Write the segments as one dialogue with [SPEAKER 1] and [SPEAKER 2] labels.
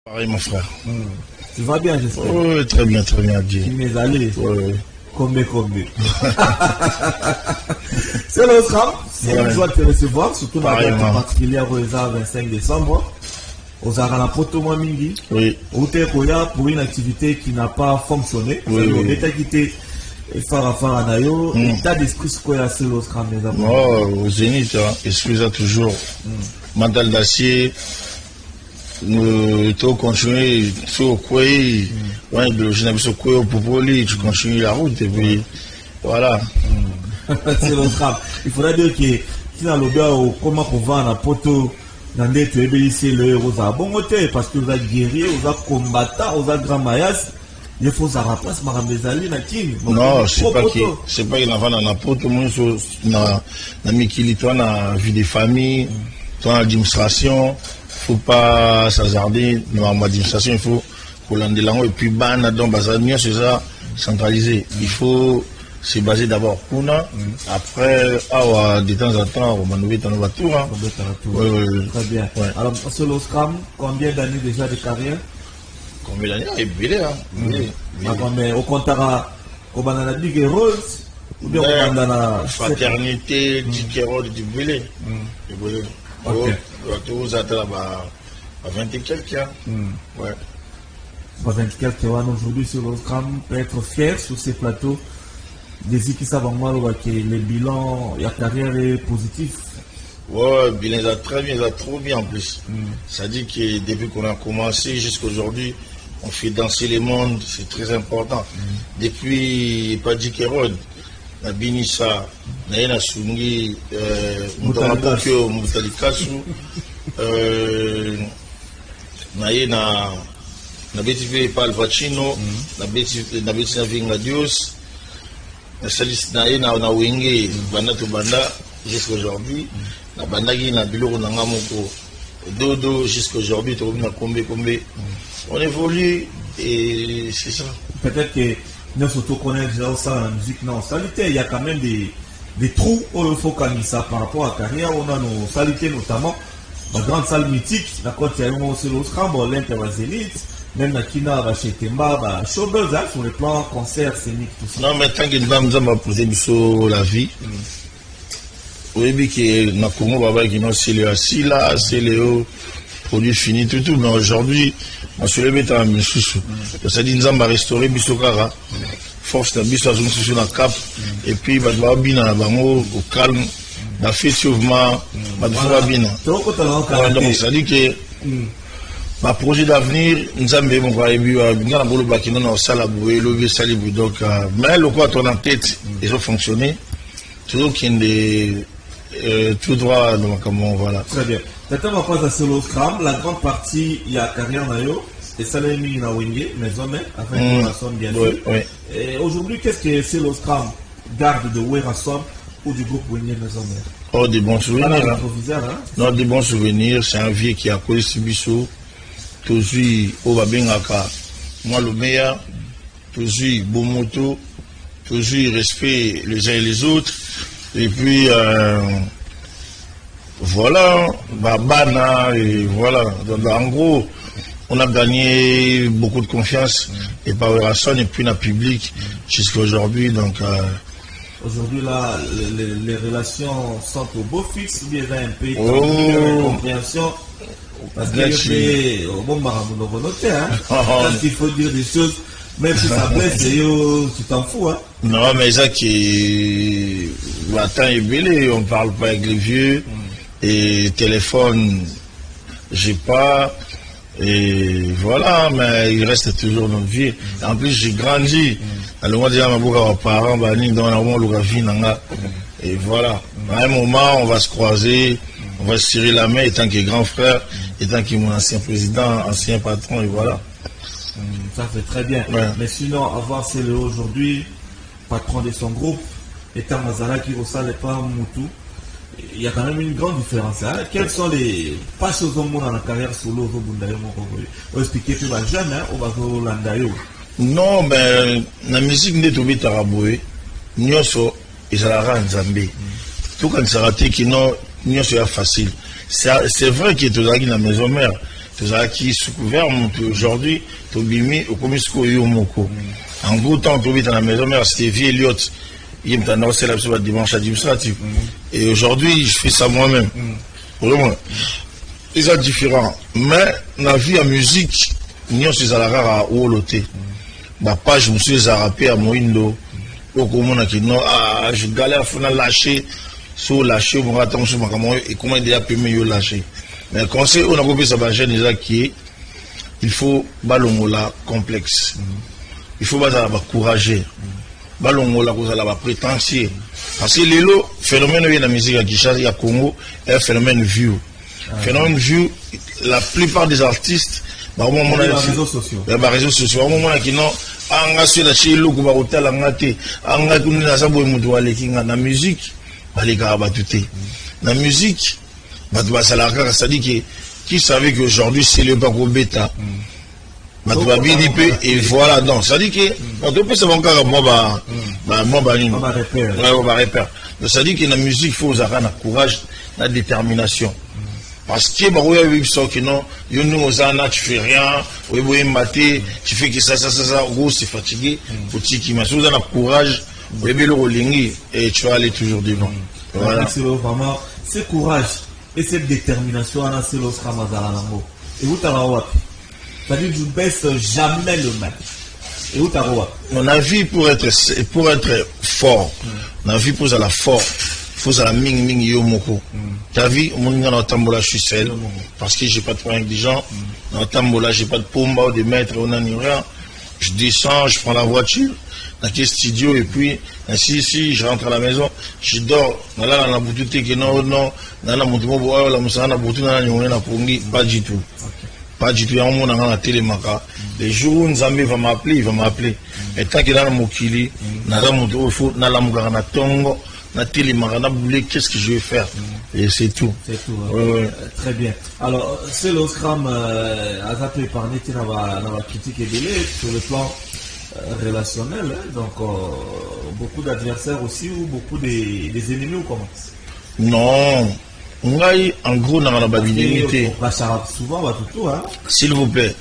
[SPEAKER 1] Pareil, mon frère.
[SPEAKER 2] Tu vas bien, j'espère?
[SPEAKER 1] Oui, très bien, Dieu.
[SPEAKER 2] Tu m'es allé?
[SPEAKER 1] Oui.
[SPEAKER 2] Combien. C'est le SRAM. C'est une joie de te recevoir, surtout dans la date particulière au 25 décembre. Aux Aranapoto Mingi.
[SPEAKER 1] Oui.
[SPEAKER 2] Pour une activité qui n'a pas fonctionné.
[SPEAKER 1] Oui.
[SPEAKER 2] On est quitté Farafara Nayo. L'état d'esprit, c'est quoi c'est le SRAM?
[SPEAKER 1] Au Zénith, excusez toujours. Mental d'acier. Nous continuer sur quoi tu continues la route et puis voilà.
[SPEAKER 2] C'est le SRAM. Il faudrait dire que si dans le gars comment on va à poto dans des tu es le héros à bon côté parce que vous êtes guerrier, vous êtes combattant, vous êtes grand maillas. Il faut ça remplace Madame Bezali na king.
[SPEAKER 1] Non, c'est pas qu'il en va dans la poto, moi na Mikili toi na vie des familles, toi l'administration. Faut pas s'hasarder dans l'administration, il faut qu'on l'ende langue et puis ban donc bazania c'est ça centralisé. Il faut se baser d'abord Kuna, après de temps en temps on va nous mettre dans notre tour.
[SPEAKER 2] Très bien. Ouais. Alors sur le SRAM, combien d'années déjà de carrière?
[SPEAKER 1] Combien d'années? Et bien
[SPEAKER 2] mais au comptera au banana Dick Rose ou bien au banana
[SPEAKER 1] fraternité Dick Rose du Bélé. Ok. Vous êtes là à 20 et quelques ans. Ouais.
[SPEAKER 2] 20 et quelques ans aujourd'hui sur le SRAM, peut être fier sur ces plateaux. Des équipes savent que le bilan, la carrière est positif.
[SPEAKER 1] Ouais, bilan est très bien, trop bien en plus. Ça dit que depuis qu'on a commencé jusqu'à aujourd'hui, on fait danser les mondes, c'est très important. Depuis Paddy Kerod, na Binissa, na Sungi, Moutalikasu, na Betivé Pal Pacino, na Betina Vingadius, na Wenge, Banda to Banda, jusqu'à aujourd'hui, na Bandagi, na Biloro Nangamoko, Dodo, jusqu'à aujourd'hui, on évolue et c'est ça.
[SPEAKER 2] Peut-être que nous surtout connaissons déjà ça dans la musique non salité. Il y a quand même des trous où il faut calmer ça par rapport à la carrière. On a nos salités notamment la grande salle mythique, la côte il y a aussi le SRAM, l'Intervazélite, même la Kina, chez Temba, showbiz sur le plan concert, scénique, tout ça.
[SPEAKER 1] Non, mais tant que nous avons posé sur la vie, oui, que na Congo, c'est le assis là, c'est le produit fini, tout, mais aujourd'hui, on se lève dans le sous. C'est-à-dire, nous avons restauré Bissokara, force de Bissok, sur la cap, et puis, on va bien au calme, la fait sauvement, on va bien. Donc, c'est-à-dire que, ma projet d'avenir, nous avons bien, donc, mais le quoi, on a en tête, ils ont fonctionné, toujours qu'il y a des. Tout droit, donc comment voilà.
[SPEAKER 2] Très bien. Maintenant, on va passer sur le SRAM. La grande partie, il y a carrière nayo et ça l'a mis dans Wenge, maison mère, afin que la somme bien sûr. Et aujourd'hui, qu'est-ce que c'est le SRAM garde de Werasom ou du groupe Wenge maison mère?
[SPEAKER 1] Oh, des bons souvenirs.
[SPEAKER 2] Hein?
[SPEAKER 1] Non, des bons souvenirs. C'est un vieux qui a collé Sibiso, toujours au Babengaka. Moi, le meilleur, toujours bon moto, toujours respect les uns et les autres. Et puis, voilà, Babana, et voilà. Donc, en gros, on a gagné beaucoup de confiance et par Werason et puis dans le public jusqu'à aujourd'hui. Donc,
[SPEAKER 2] aujourd'hui, là, les relations sont au beau fixe, il y a un peu de compréhension. Parce qu'il parce qu'il faut dire des choses. Même si ça blesse, tu t'en fous, hein?
[SPEAKER 1] Non, mais ça qui attends est belé, on parle pas avec les vieux. Et téléphone, j'ai pas. Et voilà, mais il reste toujours notre vie. En plus, j'ai grandi. Alors, moi, mes parents, et voilà. À un moment, on va se croiser, on va se tirer la main, étant qu'il est grand frère, étant qu'il est mon ancien président, ancien patron, et voilà.
[SPEAKER 2] Ça fait très bien. Ouais. Mais sinon, avoir CLE aujourd'hui, patron de son groupe, étant Mazala qui ressale pas Moutou, il y a quand même une grande différence. Hein? Quelles sont les pas choses au monde dans la carrière solo au Bundayo? On va expliquer plus à Jeanne, on va au Landayo.
[SPEAKER 1] Non, mais la musique n'est pas tarabouée. Nyoso, ils ont la Nzambé. Tout quand ça raté qui non, Nyoso est facile. C'est vrai qu'il est dans la maison mère. Tout ça qui sous couvert, aujourd'hui, Tobimi, au comisco Yomoko. En gros temps, Tobi dans la maison mère, c'était vieux Elliot. Il m'a annoncé la dimanche administratif. Et aujourd'hui, je fais ça moi-même. Vraiment. C'est ça différent. Mais, la vie en musique, nous sommes à la rare à Ouoloté. Ma page, je me suis rappelé à Moindo. Au commun, je galère à faire lâcher. Sur lâcher, on va attendre sur ma caméra et comment il a pu mieux lâcher. Mais quand c'est, on a compris ça, déjà qui est, il faut balongola complexe. Il faut pas avoir courageux. Balongola cause la prétentieux. Parce que les lots, phénomène de la musique à Kinshasa, il y a Congo, est un phénomène view. Phénomène view, la plupart des artistes,
[SPEAKER 2] les réseaux sociaux.
[SPEAKER 1] Les réseaux sociaux. Au moment qui non, anga sur la chez l'eau, va hôtel à ngate, anga kuni na sabo mutu wale kinga na musique, les gars battuté. La musique, c'est-à-dire que qui savait qu'aujourd'hui c'est le Bako Beta. Et voilà, donc, c'est-à-dire que, on peut savoir encore moi, repère. C'est-à-dire que la musique, il faut avoir le courage, la détermination. Parce que, tu fais rien, tu fais que ça, c'est fatigué, faut que tu aies le courage, et tu vas aller toujours devant.
[SPEAKER 2] Voilà. Vraiment, ce courage et cette détermination, c'est l'os Ramazanamo. Et vous t'as c'est-à-dire que je ne baisse jamais le mal. Et où t'as quoi?
[SPEAKER 1] On a vu pour être fort, on a vu pour la fort, il faut la ming yomoko. T'as vu, mon gars dans Tambola, je suis seul, parce que j'ai pas de problème avec des gens. Dans Tambola, j'ai pas de pomba ou de maître, on n'a ni rien. Je descends, je prends la voiture, dans le studio, et puis, si, je rentre à la maison, je dors. Là, on a bouté que non, on a monté mon bois, la moussa, on a bouté, on a pas du tout. Pas du tout, il y a un monde dans la télémaca. Les jours où Nzambe va m'appeler, il va m'appeler. Et tant qu'il y a un Mokili, n'a pas monté au foot, n'a la mouga, n'a tongo, n'a télémaca, n'a boulé, qu'est-ce que je vais faire? Et c'est tout.
[SPEAKER 2] C'est tout. Très bien. Alors, c'est l'Oscram, à ça épargné, qui n'a pas critique et délai sur le plan relationnel. Donc, beaucoup d'adversaires aussi ou beaucoup des ennemis ou comment?
[SPEAKER 1] Non. En gros, dans la badinité.
[SPEAKER 2] Souvent, va tout, hein.
[SPEAKER 1] S'il vous plaît.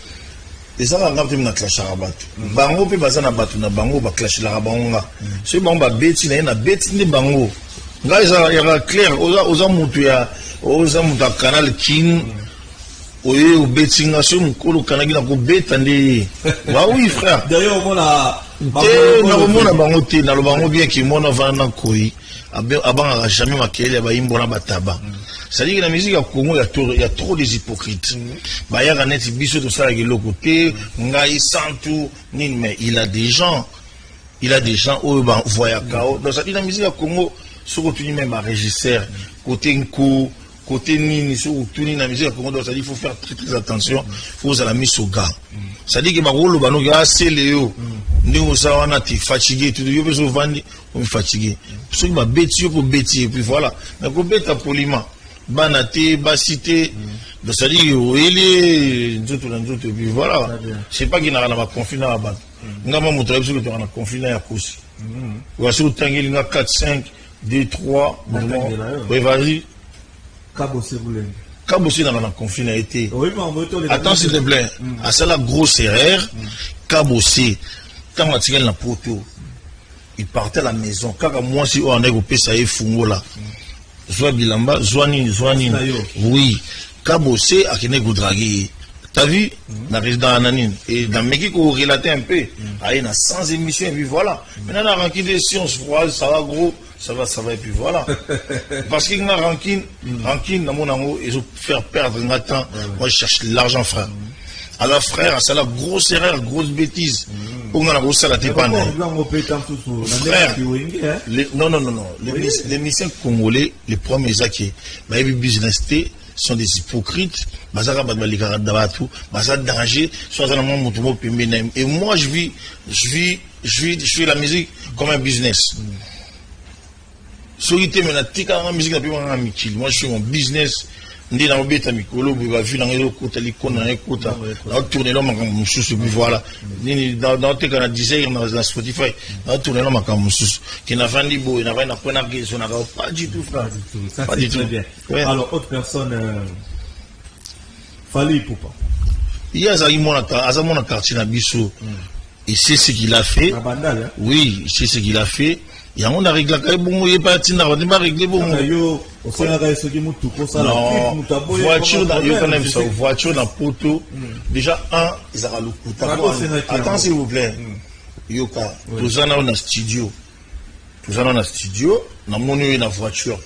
[SPEAKER 1] Et ça va rappeler na clash arabat. Bango pe bazana batu na bango ba clash la bango. Ce bango ba beti na beti ni bango. Nga ya clair oza mutu ya canal kin. Oye o beti nga so mukolo kanagi na ko beta ndi. Wa oui frère.
[SPEAKER 2] D'ailleurs on a
[SPEAKER 1] na bango te na lo bango bien ki mona vana koi. Avant jamais makele ba imbona bataba. C'est-à-dire que la musique à Congo, il y a trop des hypocrites. Bah, il y a un net biso tout ça avec le côté, ngai santu, mais il a des gens où bah voya kao. Donc ça dit la musique à Congo, sur côté même un régisseur, côté nko, côté nini, sur côté la musique à Congo, donc ça dit il faut faire très attention, faut la mise au gars. Ça dit que ma rôle bah nous gars c'est Léo, nous ça on a été fatigué, tout le monde vandi, on est fatigué. Parce que ma bêtise pour bêtise et puis voilà, mais pour bêta poliment. Banaté, basité, donc ça dit, il est, et puis voilà. C'est pas qu'il n'a pas confiné à battre. N'a pas montré que tu as confiné à cause. Voici où tu as 4, 5, 2, 3, oui, vas-y. Kabossé n'a pas confiné à été. Attends, s'il te plaît, à ça la grosse erreur, Kabossé, quand tu as la poteau, il partait à la maison, car moi, si on a coupé ça, il faut là. Zoa Bilamba, Zoani, oui, Kabossé a qui n'est dragué. T'as vu, dans résident Ananine, et dans Meki qu'on relatait un peu, il y a 100 émissions, et puis voilà. Maintenant, la rancune des sciences froides, ça va gros, ça va, et puis voilà. Parce qu'il y a une rancune, dans mon amour, ils ont fait perdre un temps. Moi, je cherche l'argent, frère. Alors, frère, c'est la grosse erreur, grosse bêtise. On a la ça la tépane. Frère, non. Les missions congolais, les premiers acquis, les business sont des hypocrites. Et moi, je vis la musique comme un business. Moi, je suis mon business. Ndi na obeta mikolo ba vu na ngelo kota likona na ekota na tourner là makambo mususu puis voilà nini dans te kana design na Spotify na tourner là makambo mususu qui na vandi boy na va na kona gezo na pas du tout frère
[SPEAKER 2] pas du tout bien. Alors autre personne Fali Poupa.
[SPEAKER 1] Il y a un quartier Nabiso. Il sait ce qu'il a fait. Oui, il sait ce qu'il a fait. Il y a un réglé. Il est parti dans le réglé. Non, voiture dans poteau. Déjà, ils ont le coup. Attends, s'il vous plaît. Yoka, tous en a un studio. Tous en a un studio. Dans mon une voiture.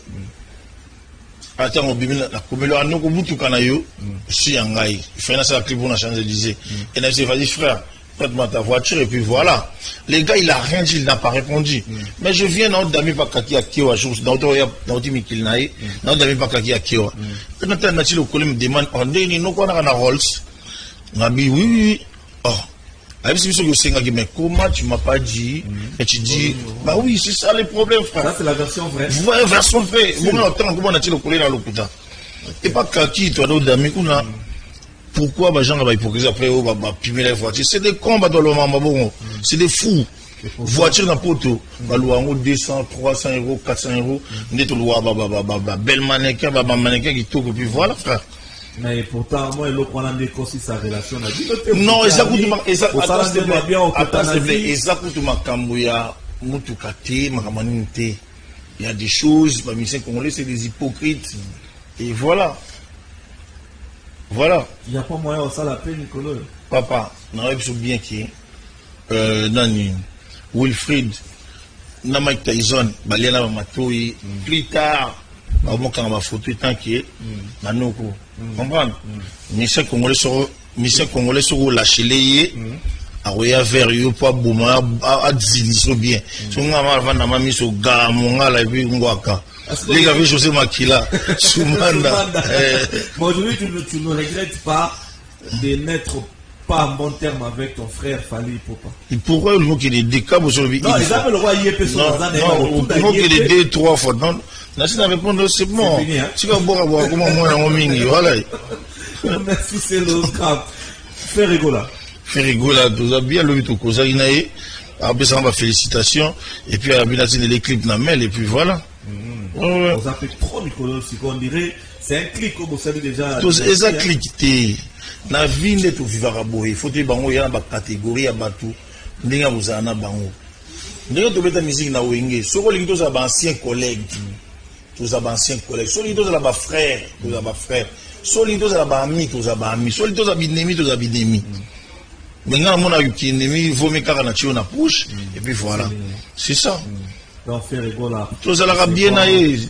[SPEAKER 1] Attends, on bimine la commune à nous comme tout canaillou. Si un gars, il fait un clip pour la Champs-Élysées. Et là, il dit frère, prête-moi ta voiture et puis voilà. Les gars, il a rien dit, il n'a pas répondu. Mais je viens dans d'amis pas kaki à Kiowa, dans le Mikil Naï, dans d'amis pas kaki à Kiowa. Et maintenant, le collègue me demande, on dit, nous qu'on a un Rolls. On a dit oui. Oh. Mais comment tu m'as pas dit? Et tu dis, bah oui, c'est ça le problème, frère.
[SPEAKER 2] Ça, c'est la version vraie.
[SPEAKER 1] Ouais, version vraie. Comment on a-t-il collé dans le couteau? Et pas kaki, toi, d'autres d'amis, pourquoi les gens ont hypocrisie après, pimer les voitures? C'est des combats dans le monde, c'est des fous. Voiture dans poteau, 200, 300 euros, 400 euros, bel mannequin qui tourne, et puis voilà, frère.
[SPEAKER 2] Mais pourtant, moi, il a des aussi sa relation.
[SPEAKER 1] Non, attends, s'il te plaît, il y a des choses, les Congolais, c'est des hypocrites. Et voilà. Voilà.
[SPEAKER 2] Il n'y a pas moyen de ça la paix, Nicolas.
[SPEAKER 1] Papa, on a bien qui Nani, Wilfried, Mike Tyson, Baliana Matoui, plus tard, quand on va photo tant qu'il est, Nanoko. Comprendre? Mission Congolais sur la chélie, à Roya vers eux, pas Bouma, à Ziliso bien. Si on a mal mis sur Gamonga, la vie, Ngwaka. Les gars, José Makila, Soumanda.
[SPEAKER 2] Aujourd'hui, tu ne regrettes pas de n'être pas en bon terme avec ton frère Fali Poupa.
[SPEAKER 1] Et pourquoi le mot qu'il est des câbles sur le
[SPEAKER 2] Non, ils avaient le roi Yépé sur la zone.
[SPEAKER 1] Non, le mot qu'il est deux, trois fois. Non, là, si tu répondu, c'est bon. Tu vas boire, comment moi, on mingi, voilà.
[SPEAKER 2] Merci, c'est le cap. Fais rigoler.
[SPEAKER 1] Fais rigoler, tu as bien le tout, Kosa Inae. Après ça, on va félicitations. Et puis, à la les clips dans mail, et puis voilà.
[SPEAKER 2] On a fait trop Nicolas, on dirait, c'est un clic, comme vous savez déjà.
[SPEAKER 1] C'est un clic, na vie de tout vivre à boire. Il faut que tu aies une catégorie à battre. Ndinga vous en a bango. Ndinga tu mets ta musique na wenge. So ko lingi to za anciens collègues. Tous anciens collègues. So lingi to za ba frère, tous ba frère. So lingi to za ba ami, tous ba ami. So lingi to za binemi, tous ba binemi. Maintenant mon a eu qui ennemi, il faut me car na tio na push et puis voilà. C'est ça.
[SPEAKER 2] Donc faire rigoler.
[SPEAKER 1] Tous la bien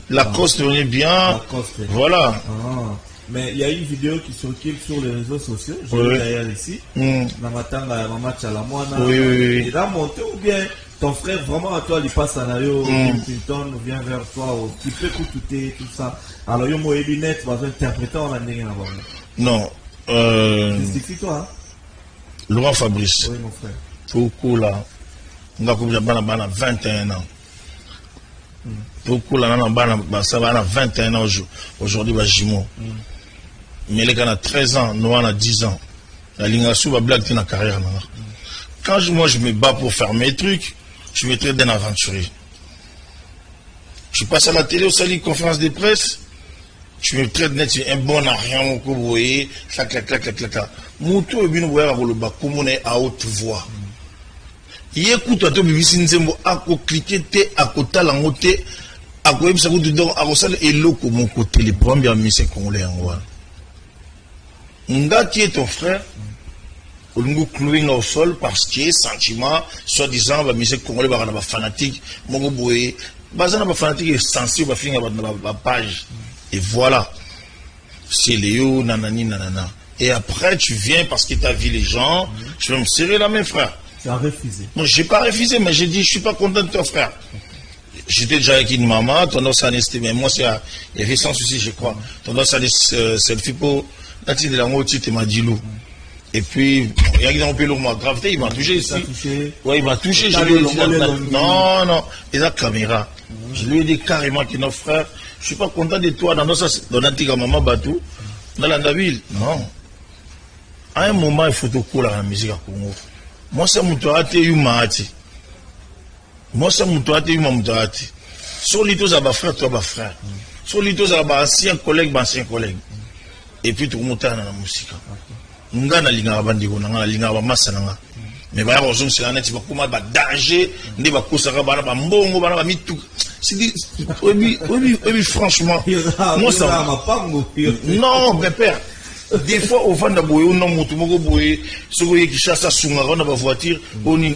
[SPEAKER 1] la coste on est bien. Voilà.
[SPEAKER 2] Mais il y a une vidéo qui circule sur les réseaux sociaux, je l'ai d'ailleurs ici, dans ma tanga, maman Tchalamouana, il a monté ou bien ton frère vraiment à toi, il passe à Nayo, Clinton vient vers toi, il peut écouter tout ça. Alors, il y a mon élinette, va interpréter en année.
[SPEAKER 1] Non.
[SPEAKER 2] C'est toi, hein?
[SPEAKER 1] Laurent Fabrice.
[SPEAKER 2] Oui, mon frère.
[SPEAKER 1] Beaucoup là, on a 21 ans. Beaucoup là, ça va à 21 ans aujourd'hui, bah, Jimo. Mais les gars, on a 13 ans, nous on a 10 ans. La ligne sous va blague dans la carrière. Quand moi je me bats pour faire mes trucs, je me traite d'un aventurier. Je passe à la télé au salut conférence de presse, je me traite d'être un bon à rien, mon coup, vous voyez, clac. Mon tour est bien ouvert pour le bas, comme on est à haute voix. Il écoute à toi, Bibi Nzembo, à cliquer, à côté, la montée, à quoi ça vous donne, à quoi ça, et l'eau, comme mon côté, les premiers messieurs congolais en voix. Nga qui est ton frère, on nous cloué au sol parce que sentiment, soi-disant, bah, monsieur congolais, bah, fanatique, mon boy, bah, ça n'a fanatique est sensible, bah, finir ma page. Et voilà. C'est Léo, nanani, nanana. Et après, tu viens parce que tu as vu les gens, tu vas me serrer la main, frère.
[SPEAKER 2] Tu as refusé.
[SPEAKER 1] Moi, j'ai pas refusé, mais j'ai dit, je suis pas content de ton frère. J'étais déjà avec une maman, tendance à rester, mais moi, il y avait sans souci, je crois. Tendance à rester selfie pour. Là, tu es là, moi, tu m'as dit loup. Et puis, il y a qui ont payé ma gravité, il m'a touché ici. Ouais, il m'a touché. Je lui ai dit, non, il a la caméra. Je lui ai dit carrément que notre frère, je suis pas content de toi dans notre maman Batou, dans la ville. Non. À un moment, il faut te couler la musique à Congo. Moi, c'est mon toit, tu es humain. Moi, c'est mon toit, tu es humain. Sur l'ito, ça va frère, toi, va frère. Sur l'ito, ça va ancien collègue, ancien collègue. et puis tout le monde a la musique. Nga na linga bandiko na nga linga ba masa nga. Mais ba rozon c'est un net ba kuma ba danger, ne ba kosaka ba ba mbongo ba ba mitu. C'est dit oui franchement.
[SPEAKER 2] Moi ça
[SPEAKER 1] non mais père. Des fois au fond de boye non mutu moko boye soko ye kishasa sunga na ba voiture oni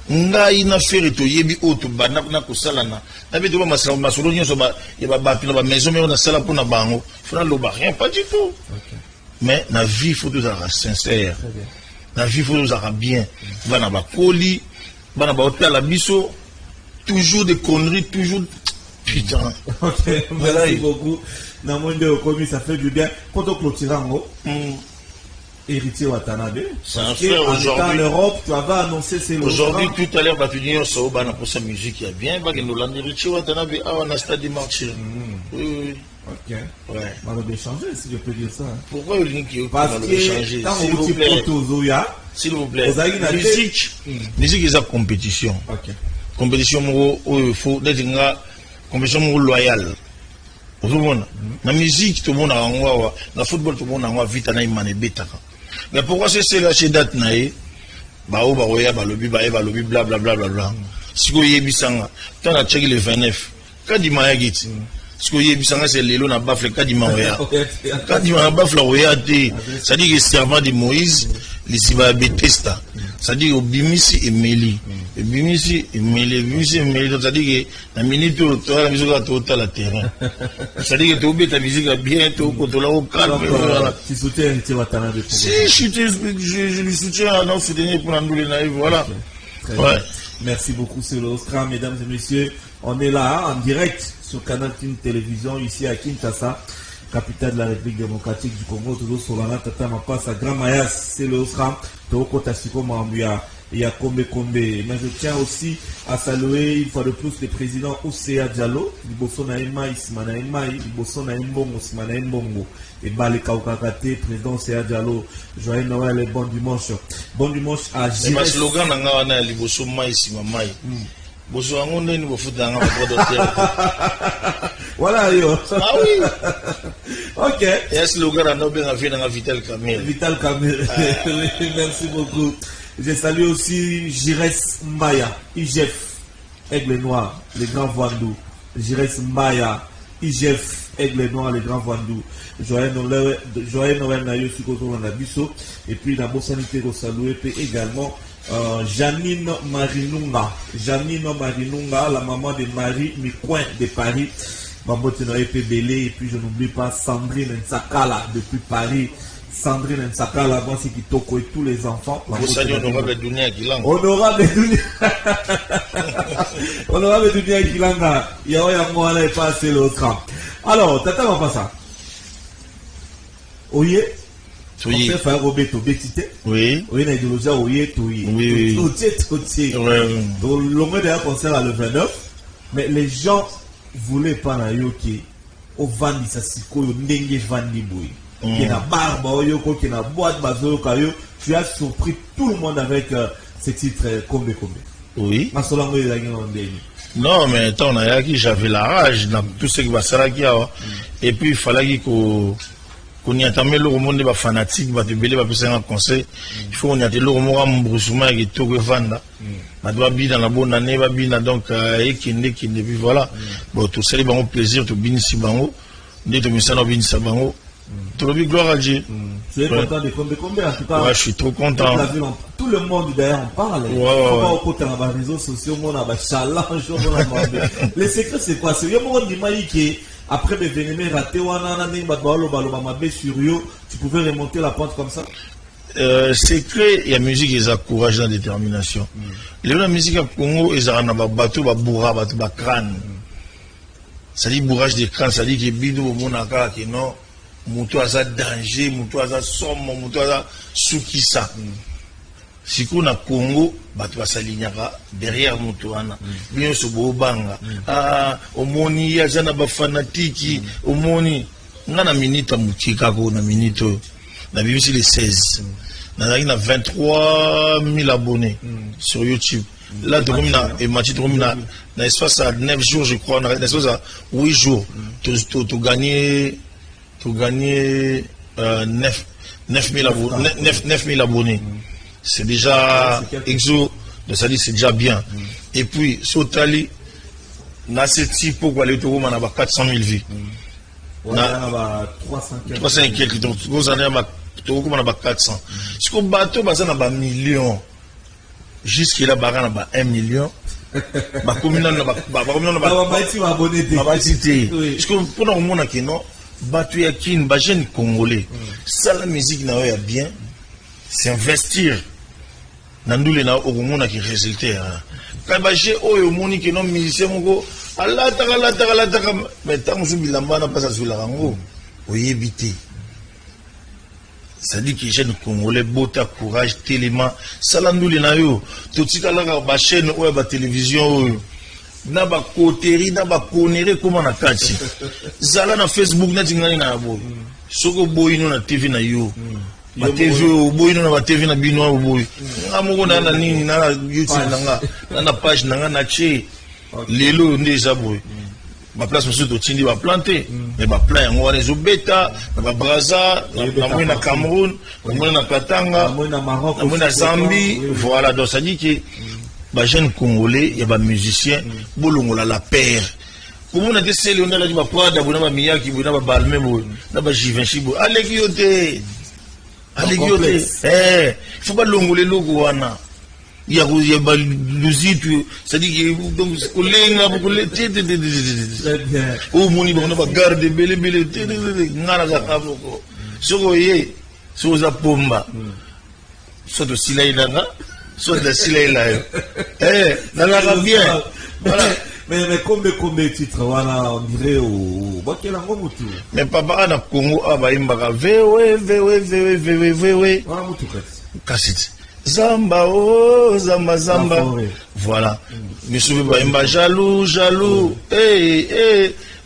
[SPEAKER 1] nga ina faire to yebi auto bana na kosala na bi to ba masolo nyoso ba ya ba bapi na ba maison mais on a sala pour na bango fona lo ba rien pas du tout. Mais la vie faut tout être sincère. La vie faut tout être bien. Bana ba koli, bana ba hôtel la biso, toujours des conneries, toujours putain.
[SPEAKER 2] OK, merci beaucoup. Na monde au commis ça fait du bien. Quand on clôture ngo, héritier Watanabe.
[SPEAKER 1] C'est un frère aujourd'hui.
[SPEAKER 2] En Europe, tu avais annoncé c'est
[SPEAKER 1] aujourd'hui tout à l'heure ba tunio so bana pour sa musique qui est bien, ba que nous l'en héritier Watanabe a na stade de marché. Oui.
[SPEAKER 2] Ok.
[SPEAKER 1] Ouais.
[SPEAKER 2] On va changer, si je peux dire ça.
[SPEAKER 1] Pourquoi le link est
[SPEAKER 2] parce que quand on vous plaît,
[SPEAKER 1] s'il vous plaît, musique est à compétition.
[SPEAKER 2] Ok.
[SPEAKER 1] Compétition il faut d'être une compétition loyale. La musique tout le monde a en la football tout le monde a en vite na imane betaka. Mais pourquoi c'est là chez date nae ba o ba oya ba lobi bla bla bla bla bla. Siko yebisanga tant na check le 29 kadima ya giti. Ce que yebisanga c'est lelo na bafle kadima oya. Kadima na bafle oya te. Ça dit que servant de Moïse les siba betesta. Ça dit au bimisi emeli. Bimisi emeli ça dit que na minute to la musique à total la terrain. Ça dit que tu obéis ta musique bien to contrôler au calme.
[SPEAKER 2] Tu soutiens un petit Watanabe.
[SPEAKER 1] Si je lui soutiens non soutenir pour nous les naïfs voilà.
[SPEAKER 2] Ouais. Merci beaucoup c'est l'Oscar mesdames et messieurs. On est là en direct sur Canal Télévision ici à Kinshasa, capitale de la République démocratique du Congo. Toujours sur la tata mapasa Grand Mayas, c'est le Osram. Toko Tasiko Mambuya et à Kombe. Mais je tiens aussi à saluer une fois de plus le président Osea Diallo, Libosona Ema Ismana Ema, Libosona Mbongo Ismana Mbongo et Bale Kaukakate, président Osea Diallo. Joyeux Noël et bon dimanche. Bon dimanche à Gilles.
[SPEAKER 1] Le slogan n'a Libosoma Ismama.
[SPEAKER 2] Voilà, yo.
[SPEAKER 1] Ah oui.
[SPEAKER 2] Ok.
[SPEAKER 1] Et ce slogan a bien fait dans Vital Kamel.
[SPEAKER 2] Vital Kamel. Merci beaucoup. Je salue aussi Jires Mbaya, IGF, Aigle Noir, les grands Vandou. Jires Mbaya, IGF, Aigle Noir, les grands Vandou. Joyeux Noël Nayo Sikoto Nabiso. Et puis la bonne sanité de saluer également. Janine Marinunga, la maman de Marie Micoin de Paris, maman de Belé, et puis je n'oublie pas Sandrine Nsakala depuis Paris. Sandrine Nsakala, moi c'est qui toko et tous les enfants.
[SPEAKER 1] Honorable Dunia Gilanga.
[SPEAKER 2] Honorable Dunia Gilanga. Yaya Moana est passé l'autre. Alors, tata va pas ça. Oye. Oui.
[SPEAKER 1] Oui.
[SPEAKER 2] Oui, le 29. Mais les gens voulaient pas na yoki au vandi sasiko yo ndenge vandi boy. Qui na barbe yoko qui na boîte bazo kayo. Tu as surpris tout le monde avec ce titre Kombe.
[SPEAKER 1] Oui. Non, mais tant on a j'avais la rage dans tout ce qui va s'arrêter. Et puis il fallait qu'on y attendait le monde des fanatiques, va te belé, va passer un conseil. Il faut qu'on y attende le monde à Mbroussouma et tout que vanda. Ma doit bien dans la bonne année, va bien donc et qui puis voilà. Bon, tout ça, il va plaisir, tout bien si bango, dès que ça n'a bien si bango. Tout le bien gloire à Dieu.
[SPEAKER 2] Tu es content de combien en tout cas.
[SPEAKER 1] Ouais, je suis trop content.
[SPEAKER 2] Tout le monde d'ailleurs en parle. Comment au côté dans les réseaux sociaux, on a challenge, le secret c'est quoi? C'est le monde qui après des vénémés ratés, tu pouvais remonter la pente comme ça?
[SPEAKER 1] Secret, il y a musique et ça courage et détermination. La musique à Congo, ils ont un bateau, bourra, bateau, crâne. Ça dit bourrage des crânes, ça dit que bidou au monaka, qui non, moutou à ça danger, moutou à ça somme, moutou à ça soukisa. Si on a Congo, bateau à sa ligne derrière Moutouana, bien ce beau banga. Ah, au moni, il y a des fanatiques, au moni, on a une minute à Moutika, on a une minute, on a vu les 16. On a 23 000 abonnés sur YouTube. Là, et Mathieu, dans l'espace à 9 jours, je crois, dans l'espace à 8 jours, tu gagné gagner 9 000 abonnés. C'est déjà exo, c'est-à-dire c'est déjà bien. Et puis, Sotali, na ce type pour aller au Roma, on a 400 000 vues.
[SPEAKER 2] On a 300
[SPEAKER 1] quelques. Donc, vous en avez 400. Si on bateau, on a 1 million. Jusqu'à là, on a 1 million. La commune a jeune congolais. Ça, la musique n'a bien. C'est investir. Nandoule na okomona ki résultat. Quand baje oyo moni ke non musicien moko ala taka mais tant que bilamba na pas sur la rango oyebité. Ça dit que jeune congolais bota courage tellement salandoule na yo totika la ba chaîne oyo ba télévision oyo na ba coterie na ba connerie comment na kati zala na Facebook na tingani na bo soko boyino na TV na yo ba TV boyino na ba TV na bino boy ngamoko na nini na YouTube na page na che lelo ndeza boy ba place monsieur to tindi ba planter mais ba plan yango wana zo beta na ba Brazza na moi na Cameroun na moi na Katanga
[SPEAKER 2] na Maroc
[SPEAKER 1] na moi na Zambie voilà donc ça dit que ba jeune congolais ya ba musicien bolongola la paire comment on a décelé on a la ba Prada bona ba Miyaki bona ba Balmain na ba Givenchy allez yote il faut pas longoler logo wana il y a ba luzitu c'est-à-dire donc kolenga oh moni ba ba garde bele ngara za kaboko soko ye so za pomba so de silailanga so de silailayo nanga bien voilà.
[SPEAKER 2] Mais combien de titres voilà on dirait au bakela ngomutu
[SPEAKER 1] mais papa na Congo abayimbaka vewe
[SPEAKER 2] voilà mutu
[SPEAKER 1] kasiti zamba zamba voilà monsieur bayimba jaloux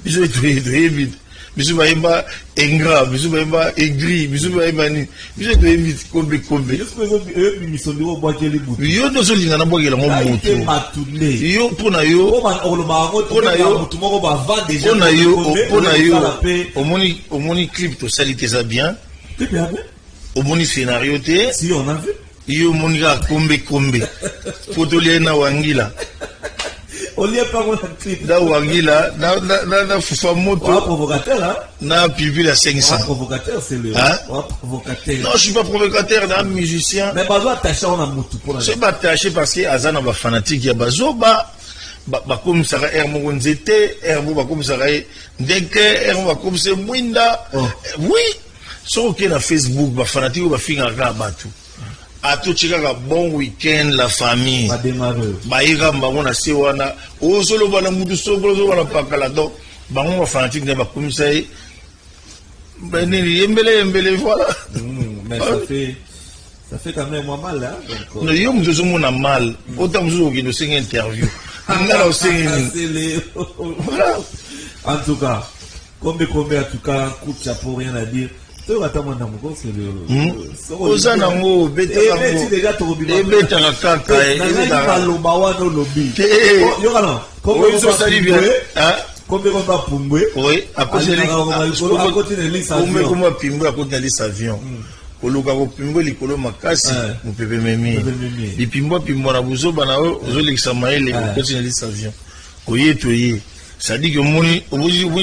[SPEAKER 1] biso vite biso bayimba ingrat biso bayimba aigri biso bayimba ni biso vite kombe yo dozo linga na bokela ngo mutu yo pona yo omoni clip to salite ça bien omoni scénario te
[SPEAKER 2] si on a vu
[SPEAKER 1] yo moni ka kombe potoli na wangila
[SPEAKER 2] olie pas mon clip
[SPEAKER 1] da wangila na fufa moto
[SPEAKER 2] provocateur hein
[SPEAKER 1] na pipi la 500
[SPEAKER 2] provocateur c'est le provocateur
[SPEAKER 1] non je suis pas provocateur na musicien
[SPEAKER 2] mais bazo attaché on a mutu pour
[SPEAKER 1] c'est pas attaché parce que azana ba fanatique ya bazoba ba comme ça er mo nzete er mo ba comme ça ndeke er mo ba comme c'est mwinda oui so que na Facebook ba fanatique ba finga ka batu a tout chika bon week-end la famille ba ira mbango na se wana o solo bana mutu solo bana pakala donc bango ba fanatique na ba comme ça ben ni yembele voilà
[SPEAKER 2] mais ça fait quand même mal hein donc
[SPEAKER 1] no yo mutu so mona mal autant mutu ki no sing interview ngala o sing
[SPEAKER 2] voilà en tout cas combien en tout cas coup de chapeau rien à dire.
[SPEAKER 1] Ozanango betaka kaka avion koluka kopimbwe likolo makasi mopepe memi lipimbwa na buzoba na ozolekisa mayele kokoti na lisa avion oye toye sadi ke omoni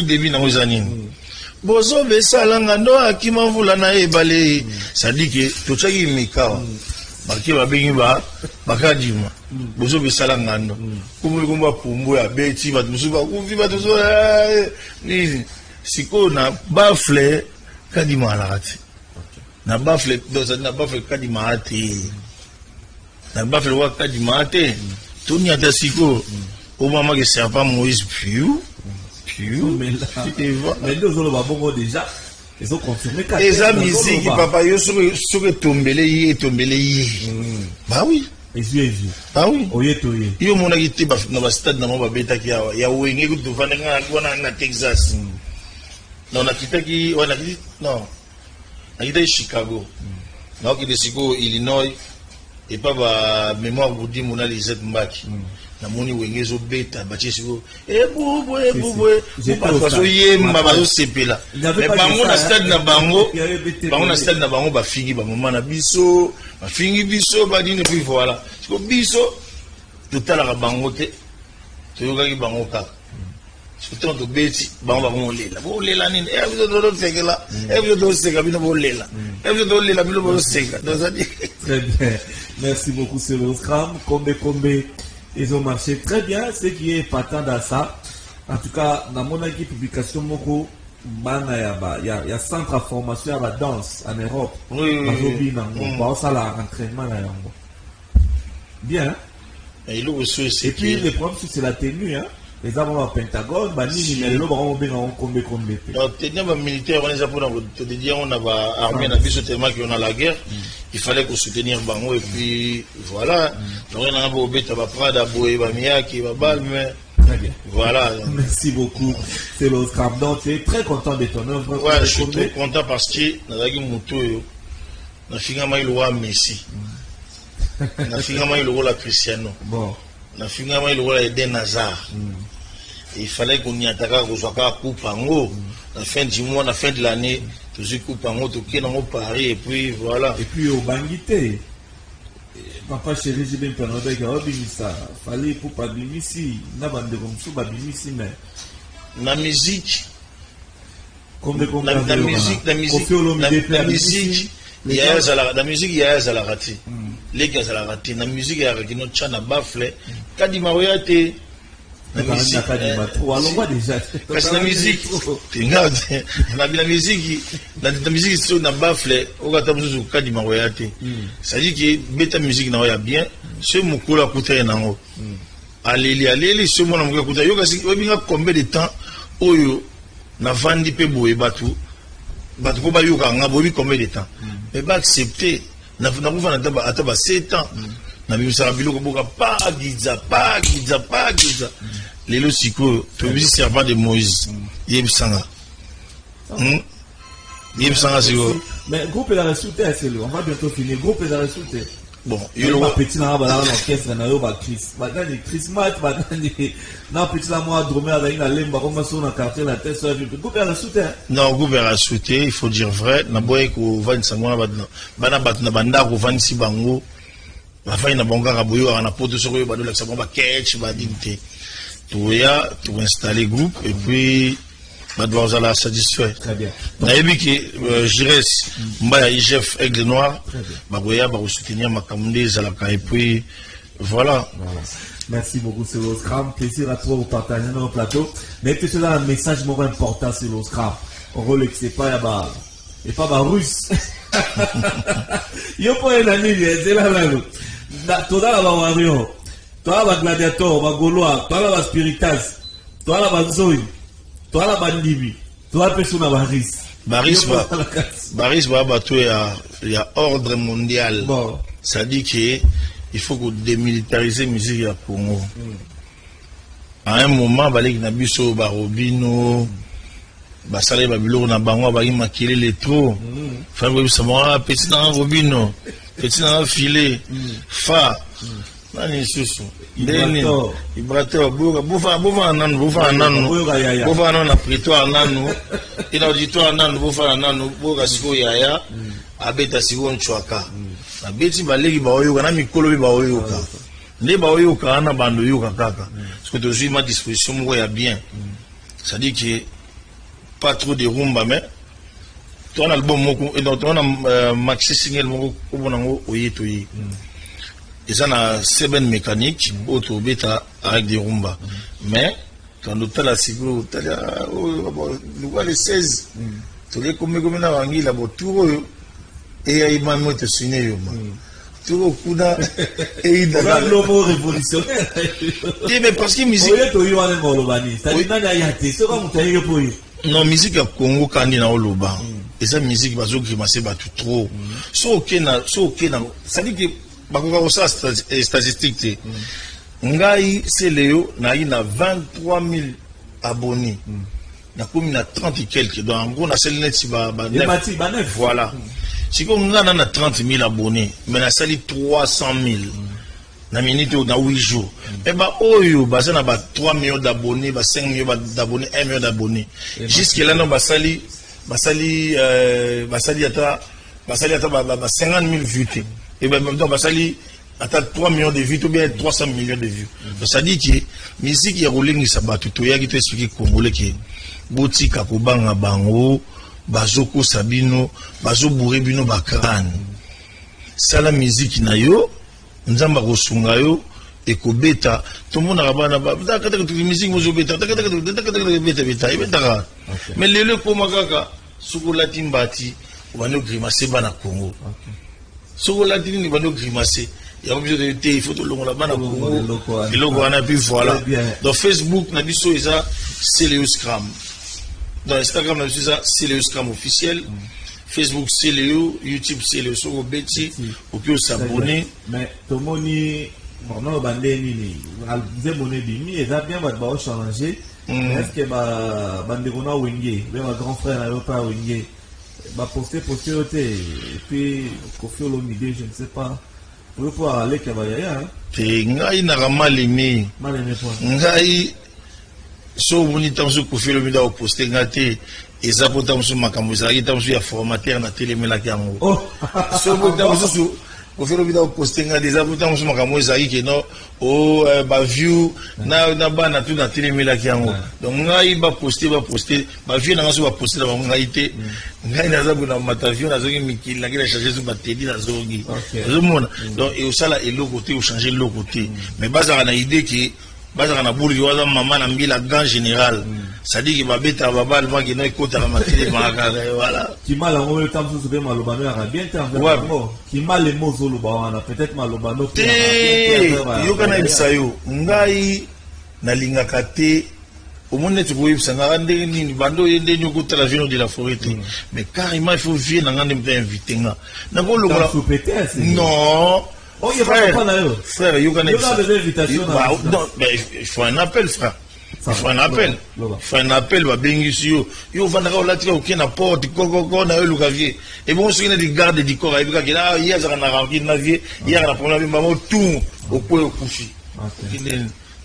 [SPEAKER 1] debi nango eza nini bozo besalanga ndo akima mvula na ebale sadiki tochaki mikawa baki babengi bakadima bozo besalanga ndo kumuli pumbu ya beti batu musu bakufi batu so nini siko na bafle kadima alati na bafle doza na bafle kadima ati na bafle wa kadima ati toni ata siko o mama ke serpa Moïse Piu
[SPEAKER 2] mais deux autres babongo déjà ils ont confirmé que
[SPEAKER 1] les musique papa yo sur tombele bah oui ah oui
[SPEAKER 2] oye
[SPEAKER 1] yo mona kiti ba na ba stade na mo ba beta ki ya wenge ku duvana na Texas non na kitaki wana kiti non na kiti Chicago na ki de Chicago Illinois et pas ba mémoire boudi mona les Mbaki na moni wengezo beta batie siko bouboué parce que yemba bazo sepela mais bango na stade na bango ba fingi ba moment na biso ba fingi biso ba dine puis voilà siko biso total la bango te toyoka ki bango ka surtout to beti bango ba mo lela bo lela nini vous do sekela vous do sekela bino bo lela vous do lela bino bo sekela donc ça dit
[SPEAKER 2] très bien. Merci beaucoup c'est le Scrum Kombe ils ont marché très bien, ce qui est patent dans ça. En tout cas, dans mon équipe publication, il y a centre de formation à la danse en Europe.
[SPEAKER 1] Oui.
[SPEAKER 2] Ça, l'entraînement. Bien.
[SPEAKER 1] Et
[SPEAKER 2] puis, le problème, c'est la tenue. Hein. Les avons un Pentagone,
[SPEAKER 1] militaire, on a armé on a la guerre. Il fallait qu'on soutenir Bango et puis voilà. Voilà.
[SPEAKER 2] Merci beaucoup. C'est le Scrum. Donc, tu es très content de ton œuvre.
[SPEAKER 1] Ouais, je suis très content parce que na Messi. Na Cristiano.
[SPEAKER 2] Bon.
[SPEAKER 1] Na Eden Hazard. Il fallait qu'on y attaque à coupe en haut. La fin du mois, la fin de l'année, tout ce coupe en haut, tout qui est dans Paris, et puis voilà.
[SPEAKER 2] Et puis au Banguité, papa chéri, j'ai bien perdu que ça fallait pour pas ici, n'a pas de comme ça, pas ici, mais
[SPEAKER 1] la musique,
[SPEAKER 2] la musique,
[SPEAKER 1] il y a la musique, il y a la raté. Les gars, la raté. La musique, il y a qui nous tient à bafle. Kadi Maroyate. La musique, parce que la musique, regarde, la musique, c'est na bafle. Au gâteau, vous Kadi Maroyate. Ça dit que bêta musique n'a pas bien. Ce mukula kuta na ngo. Allez, ce mon amour kuta. Yo kasi, obi combien de temps oyo na vandi pe boye batu. Batu ko ba yo ka ngabo bi combien de temps. Mais ba accepter na kufa na taba ataba 7 ans. Na bimisa biloko boka pas giza. Lelo siko to bisi servant de Moïse. Yebsanga. Yebsanga siko.
[SPEAKER 2] Mais groupe la ressoute c'est le. On va bientôt finir. Groupe la ressoute.
[SPEAKER 1] Bon,
[SPEAKER 2] il y a petit na ba l'orchestre na yo ba Chris. Ba ni Chris Mat ba ni na petit la moi drummer avec na lemba comme ça na quartier la tête sur groupe la ressoute.
[SPEAKER 1] Non, groupe la ressoute, il faut dire vrai. Na boye ko va nsangona bana batna banda ko vanisi bango. La fin na bonga raboyo na poto soko ba do la sabon ba catch ba dinte. Tout installer groupe et puis va devoir la satisfaire.
[SPEAKER 2] Très bien.
[SPEAKER 1] Naïbi qui Jires Mbaya IGF Aigle Noir Bagoya va soutenir Makamundé Zalaka et puis voilà.
[SPEAKER 2] Merci beaucoup c'est le Scrum. Plaisir à toi de partager notre plateau. Mais que cela un message moins important c'est le Scrum. On relève c'est pas là-bas et pas bas russe. Yo pour un ami c'est là tout dans la Wario. Toi la gladiateur, la gaulois, toi la spiritas, toi la banzoi, toi la bandibi, toi personne à
[SPEAKER 1] Baris va battre il y a ordre mondial.
[SPEAKER 2] Bon.
[SPEAKER 1] Ça dit que il faut que démilitariser la musique à Congo. À un moment, balé na biso barobino, basale babilo na bango ba makile les trop. Fa bo sama petit na robino, petit na filet, fa. Nani susu ndeni ibrato bufa nanu na prétoire nanu ina auditoire nanu bufa nanu boka siko yaya abeta siko nchwaka na beti baleki ba oyoka na mikolo ba oyoka nde ba oyoka na bando yoka kaka parce que toujours ma disposition moko ya bien ça dit que pas trop de rumba mais ton album moko et donc on a maxi single moko obonango oyetoyi. Ils ont un seben mécanique, auto bêta avec des rumba. Mais, quand nous avons la cible, nous avons les 16. Tous les communes à Wangi, là, tout et il m'a mis te signer. Tout le coup là, et il a
[SPEAKER 2] l'homme révolutionnaire.
[SPEAKER 1] Mais parce que musique. Non, musique à Congo, quand il y a Oloba. Et ça, musique, parce que c'est battu trop. Ça dit que. Bakoka osa statistique ngai c'est Léo na 23 000 abonnés na komi na 30 et quelques donc en gros na sali net ba 9 voilà si comme nga na 30 000 abonnés mais na sali 300 000 na minute na 8 jours. Et bah oyo baza na ba 3 millions d'abonnés, ba 5 millions d'abonnés, 1 million d'abonnés. Jusque là non basali ata 50 000 vues. Et ben même temps basali ata 3 millions de vues ou bien 300 millions de vues. Ça dit que musique ya rolling sa batu to ya ki te expliquer congolais que botika ko banga bango bazoko sabino bazo bourre bino bakrane. Ça la musique na yo nzamba kosunga yo ekobeta tout le monde a bana ba takata que musique mozo beta takata beta beta mais lelo ko makaka sukola timbati bano grimacer bana Congo sukola tini bano grimacer il y a obligé de te il faut tout le monde bana Congo et logo on a pu voilà dans Facebook na biso isa c'est le Scram dans Instagram na biso ça c'est le Scram officiel. Facebook c'est Léo, YouTube c'est Léo Soro Betty, pour que s'abonner. Mais
[SPEAKER 2] tout le monde bon non bandeni ni, vous abonnez bimi et ça bien va changer. Est-ce que bande kona wenge, même un grand frère n'a pas wenge, poster et puis Kofi Olomide je ne sais pas. Pour pouvoir aller kabaya hein.
[SPEAKER 1] Te ngai na ramalemi.
[SPEAKER 2] Malemi quoi.
[SPEAKER 1] Ngai so boni tamso Kofi Olomide au poster ngate. Et ça pour tamso makambo ça qui tamso ya formateur na télé melaki yango. Oh. So pour tamso au faire vidéo poster nga des pour tamso makambo ça qui no oh ba view na ba na tout na télé melaki yango. Donc ngai ba poster ba view na ngaso ba poster ba ngai te ngai na za bona matavio na zongi mikili na kila changer sur ba télé na zongi. Zo mona. Donc et au sala et l'autre côté ou changer l'autre côté. Mais bazara na idée que bazara na bourg yoza maman na mbila grand général. Ça dit que babeta babal moi qui n'a côté la matière voilà
[SPEAKER 2] qui mal en le temps sous bien malobano arabien qui mal les mots zolobana peut-être malobano
[SPEAKER 1] yo kana bisayo ngai na lingaka te au monde tu vois ça na ndenge ni bando yende nyoko tala vino de la forêt mais carrément il faut venir na ngande me inviter nga na ko lo non
[SPEAKER 2] oh il va pas là
[SPEAKER 1] frère yo kana
[SPEAKER 2] invitation
[SPEAKER 1] non mais il faut un appel frère. Il faut un appel. Il faut un appel. Va bien ici. Yo vendra au latin au na porte. Coco na le gavier. Et bon ce qui est des gardes du corps. Il y a hier ça na rempli navier. Hier la première maman tout au coin au coucher.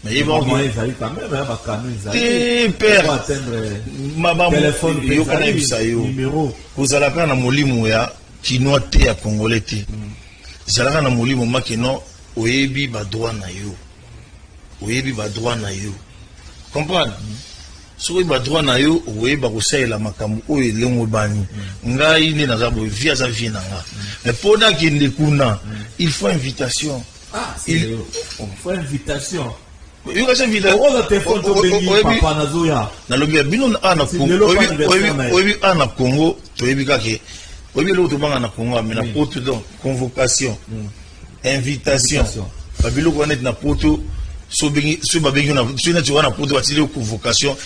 [SPEAKER 1] Mais il va envoyer
[SPEAKER 2] ça quand même ba canon ça.
[SPEAKER 1] Père.
[SPEAKER 2] Maman téléphone
[SPEAKER 1] yo kana bisa yo. Numéro. Vous allez prendre na molimo ya chinois te ya congolais te. Zalaka na molimo makeno oyebi ba droit na yo. Oyebi ba droit na yo. Comprendre so ba droit na yo oye ba kosaela makambo oyo elengo bani ngai ni naza boye via za vie nanga mais pona ki ndekuna il faut invitation
[SPEAKER 2] il faut invitation
[SPEAKER 1] yo ka invitation
[SPEAKER 2] on a téléphone to bengi papa nazoya
[SPEAKER 1] na lobi bino ana Congo oyebi ana Congo to yebi kake oyebi lo to banga na Congo mais na poto donc convocation invitation babilo ko net na poto so babengi na tu wana pour de convocation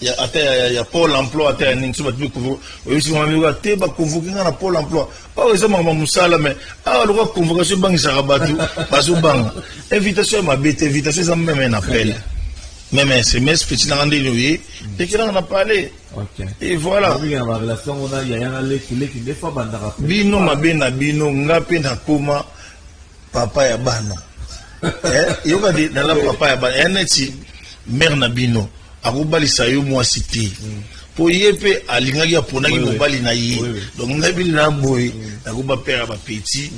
[SPEAKER 1] ya Pôle emploi ata ni so batu ko aussi on va te ba convoquer na Pôle emploi pas ça mama musala mais le convocation bangi sa rabatu bazo banga invitation ma bête invitation ça même un appel même SMS petit na rendez nous et qui on a parlé et voilà
[SPEAKER 2] la relation on a ya les qui des fois bandara
[SPEAKER 1] bino mabena bino ngape na koma papa ya bana yo ka di na la papa ya ba eneti mère na bino akobali sa yo mwasi te po yepe alingaki ya ponaki mobali na ye donc ngabili na boy akoba père ba petit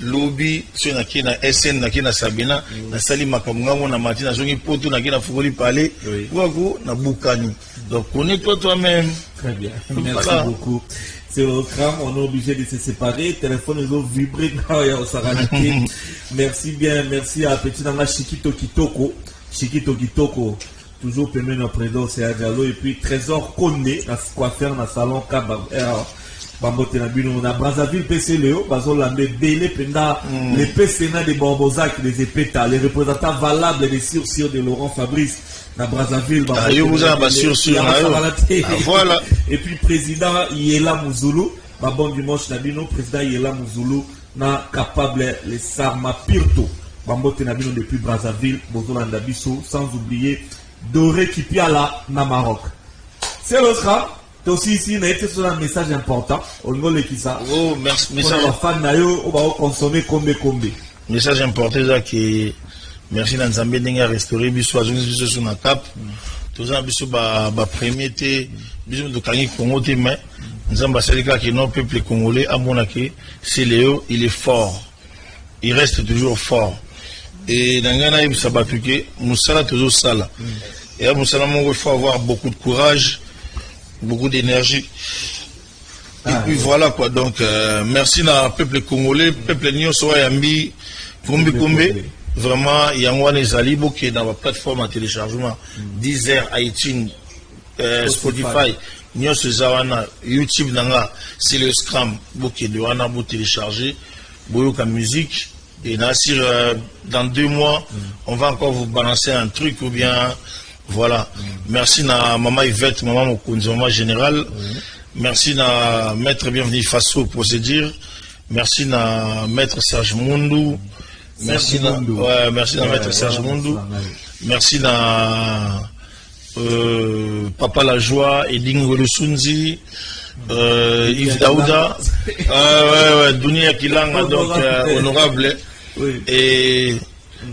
[SPEAKER 1] lobi so na kina SN na kina Sabina na sali makamnga na matina zongi poto na kina fukoli parler ko na bukani donc connais-toi toi-même.
[SPEAKER 2] Très bien, merci beaucoup. C'est au Scram, on est obligé de se séparer. Téléphone, ils ont vibré. Merci bien, merci à Petit Nanga Chikito Kitoko. Toujours permis notre président, c'est Adjalo. Et puis Trésor Kondé, la coiffeur dans le salon Kabab. Bambote na bino na Brazzaville PC Léo, Bazolambe Belé Penda, les PCNA de Borbozac, les Epeta, les représentants valables des sursirs de Laurent Fabrice. Na Brazzaville,
[SPEAKER 1] voilà.
[SPEAKER 2] Et puis président Yela Mouzoulou, bon dimanche Nabino, président Yela Mouzoulou, na capable les Sarma Pirto, Bambote Nabino depuis Brazzaville, Bozolanda Bissou, sans oublier Doré Kipiala na Maroc. C'est le Scram. Aussi ici, on a été sur un message important. On va le ça.
[SPEAKER 1] Oh, merci.
[SPEAKER 2] On va fan d'ailleurs, on va consommer combé.
[SPEAKER 1] message important là que merci dans Zambie d'enga restaurer biso azonis sur na cap tous en biso ba premier té biso de kangi Congo té mais Nzamba Salika qui non peuple congolais à mon avis c'est Léo il est fort il reste toujours fort et dans Ghana il s'abattuque Moussala toujours sala et à Moussala il faut avoir beaucoup de courage beaucoup d'énergie et puis voilà quoi donc merci na peuple congolais peuple nyonso yambi kombi vraiment yango les alibo qui est dans la plateforme à téléchargement Deezer iTunes Spotify nyonso zawana YouTube nanga c'est le Scram boké de wana bo télécharger boyoka musique et dans 2 mois on va encore vous balancer un truc ou bien voilà merci na maman Yvette maman Mokonzi maman général merci na maître bienvenu Faso procédure merci na maître Serge Mundou merci na maître Serge Mundou merci na Papa La Joie, Edingo Lusunzi, Yves Daouda, Dunia Kilanga, donc honorable. Et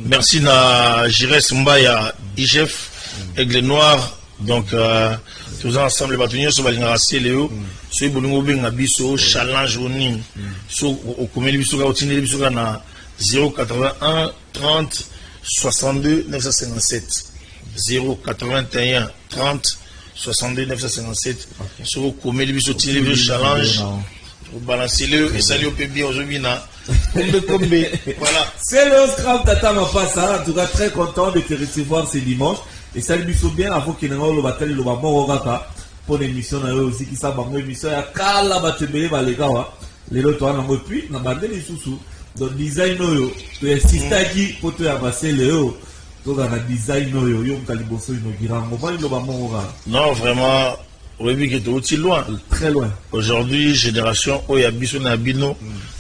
[SPEAKER 1] merci à Jires Mbaya, IGF, Aigle Noir, donc tous ensemble, les bâtonniers sont venus Léo, ceux qui ont bien biso challenge au Ning, ceux au Komeli biso gautine biso na 081 30 62 957. 081 30 62 957 sur le comité de challenge pour balancer le et salut au PB aujourd'hui voilà
[SPEAKER 2] c'est le Scram Tata Mapasa. En tout cas très content de te recevoir ce dimanche et salut biso bien avant qu'il n'ait le bataille le bambo rogaka pour l'émission na aussi qui ça bango émission ya kala batebele balegawa les loto na mo puis na bandeli susu donc design oyo to insistaki pour te avancer le design
[SPEAKER 1] non vraiment oui que aussi loin
[SPEAKER 2] très loin
[SPEAKER 1] aujourd'hui génération oyabiso na bino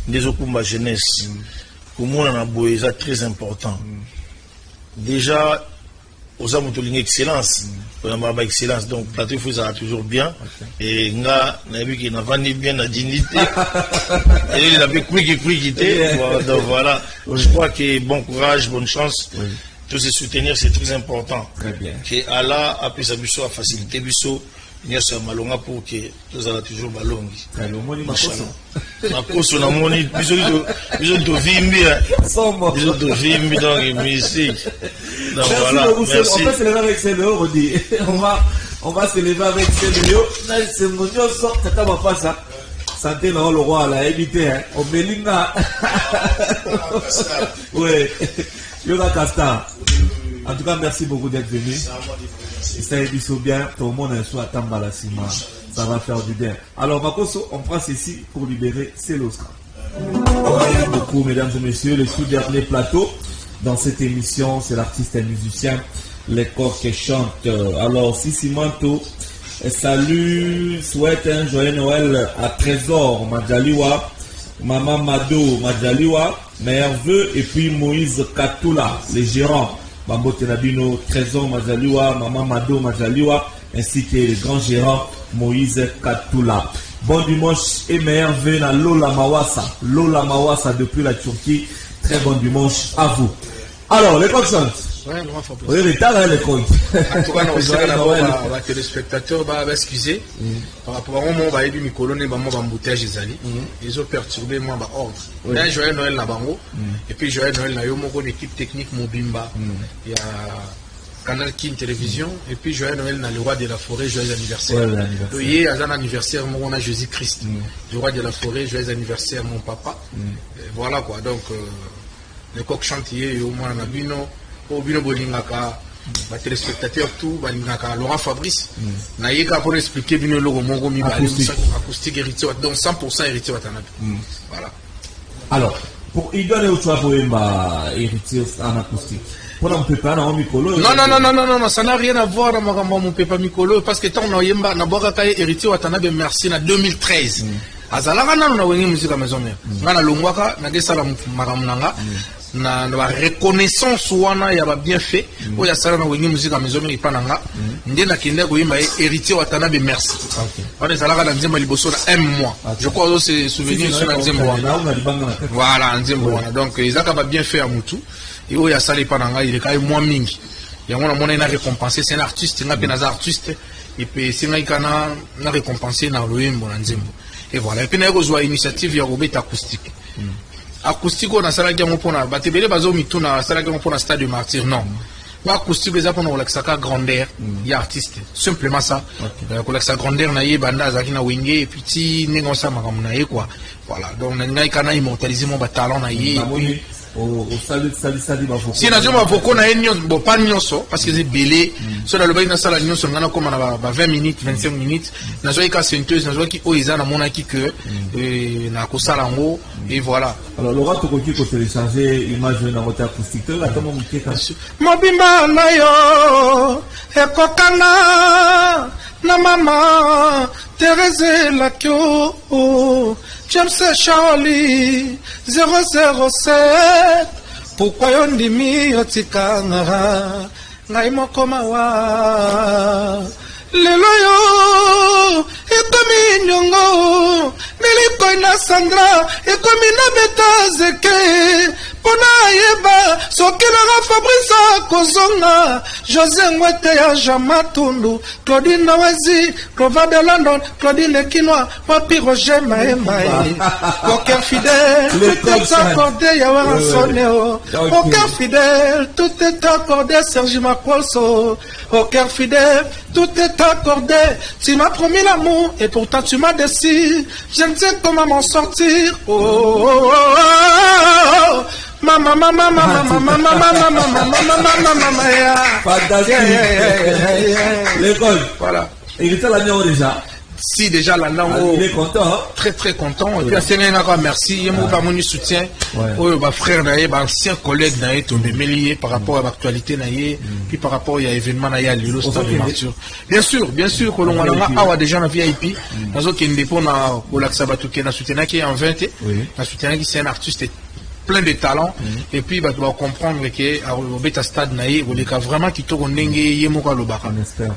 [SPEAKER 1] des okumba jeunesse comment on a besoin ça très important déjà aux amours de excellence on a excellence donc plateau faut ça toujours bien et nga na vu qu'il n'a pas ni bien na dignité et il avait quitter donc voilà je crois que bon courage bonne chance tous se soutenir c'est très important.
[SPEAKER 2] Très bien.
[SPEAKER 1] Que Allah a pu s'abuser à faciliter biso n'y a sur malonga pour que tous allons toujours balongi.
[SPEAKER 2] Très bien. Moni makoso.
[SPEAKER 1] Makoso na moni biso de vimbi. Biso de vimbi dans les musiques. Donc voilà. Merci.
[SPEAKER 2] On va se lever avec Céléo, on dit. On va se lever avec Céléo. Là c'est mon Dieu sort tata va pas ça. Santé dans le roi la éviter hein. Au Belinga. Ouais. Yoga Casta. En tout cas, merci beaucoup d'être venu. Ça est bien. Tout le monde est sur la table ça va faire du bien. Alors, Makoso, on prend ceci pour libérer Célosca. Merci beaucoup, mesdames et messieurs. Le sous-dernier plateau dans cette émission, c'est l'artiste et musicien, les corps qui chantent. Alors, Sissi Manto, salut, souhaite un joyeux Noël à Trésor Madjaliwa, Maman Mado Madjaliwa, meilleurs vœux, et puis Moïse Katoula, les gérants, Bambo Tenabino, Trésor Madjaliwa, Maman Mado Madjaliwa, ainsi que les grands gérants Moïse Katoula. Bon dimanche et meilleurs vœux à Lola Mawassa depuis la Turquie. Très bon dimanche à vous. Alors, les consciences. Oui, les talents, les comptes.
[SPEAKER 3] En tout cas, on va téléspectateurs, excusez. Par rapport à moi, il y a des colonnes, embouteillage, ils ont perturbé moi, ordre. Là, Joël Noël Nabango, et puis Joël Noël Nayo, mon équipe technique Mobimba. Il y a Canal King Télévision, et puis Joël Noël na le roi de la forêt, joyeux anniversaire. Hier, à un anniversaire, on a Jésus-Christ. Le roi de la forêt, joyeux anniversaire, mon papa. Voilà quoi, donc, les coqs chantiers, au moins, Nabino. Au bino bolingaka ba téléspectateurs tout balingaka Laurent Fabrice na yeka pour expliquer bino logo mongo mi acoustique héritier donc 100% héritier watanabe voilà.
[SPEAKER 2] Alors pour il donne au choix pour héritier en acoustique pour on peut pas na mikolo
[SPEAKER 3] non ça n'a rien à voir na makambo mon papa mikolo parce que tant on yemba na boka kay héritier watanabe merci na 2013 azalaka nanu na wengi musique à maison mère ngana longwaka na gesala makambo nanga na reconnaissance wana ya ba bien fait oya sala na wengi musique à maison mère ipananga ndé na kinde ko yimba héritier watanabe merci on est allé dans Nzembo liboso na un mois je crois que c'est souvenir sur Nzembo voilà Nzembo donc ils ont bien fait à Moutou et où il y a ça les pananga il est quand même moins mingi il y a on a récompensé c'est un artiste il y a un artiste et puis c'est na récompensé na loyembo na Nzembo et voilà et puis na rejoint initiative ya Robert acoustique acoustique on a ça la gamme pour na batebele bazo mituna ça la gamme pour na stade de martyr non acoustique les apôtres on l'accès grandeur il y a artiste simplement ça on l'accès grandeur na ye banda zaki na wenge et puis ti nengo ça makamu na ye quoi voilà donc ngai kana immortaliser mon talent na ye
[SPEAKER 2] au salut
[SPEAKER 3] si na joma poko na enyo bo pas nyonso parce que c'est belé so na loba na sala nyonso ngana comme na 20 minutes 25 minutes na zo ka senteuse na zo ki oiza na mona ki que na ko sala ngo et voilà
[SPEAKER 2] alors Laura to ko télécharger image na votre acoustique là comment vous faites
[SPEAKER 3] mobimba na yo ekokana na mama Thérèse Lakio James Charlie 007 pourquoi yon dimi yotika ngara ngai moko mawa lelo yo ekomi nyongo miliko ina Sandra ekomi na betazeke pona yeba sokela Fabrice kozonga José Ngwete ya Jamatundu Claudine Nawezi Clova de London Claudine Kinois Papi Roger Maemba Aucun fidèle tout est accordé ya Wansoneo Aucun fidèle tout est accordé Sergi Makwalso Aucun fidèle tout est accordé tu m'as promis l'amour et pourtant tu m'as déçu je ne sais comment m'en sortir Mama
[SPEAKER 2] l'école
[SPEAKER 3] voilà
[SPEAKER 2] il était là déjà
[SPEAKER 3] si déjà là
[SPEAKER 2] il est content
[SPEAKER 3] très content et puis à merci yemo ba moni soutien oyo ba frère naé ba ancien collègue naé tombé mêlé par rapport à l'actualité naé puis par rapport il y a événement naé à Lilo stade de Martyr bien sûr que l'on a awa déjà na VIP nazo kende pona ko laksa batuke na soutenir qui en 20 na soutenir qui c'est un artiste plein de talents et puis bah tu vas comprendre que à Robeta stade naé oleka vraiment qui to ndenge yemo ka lobaka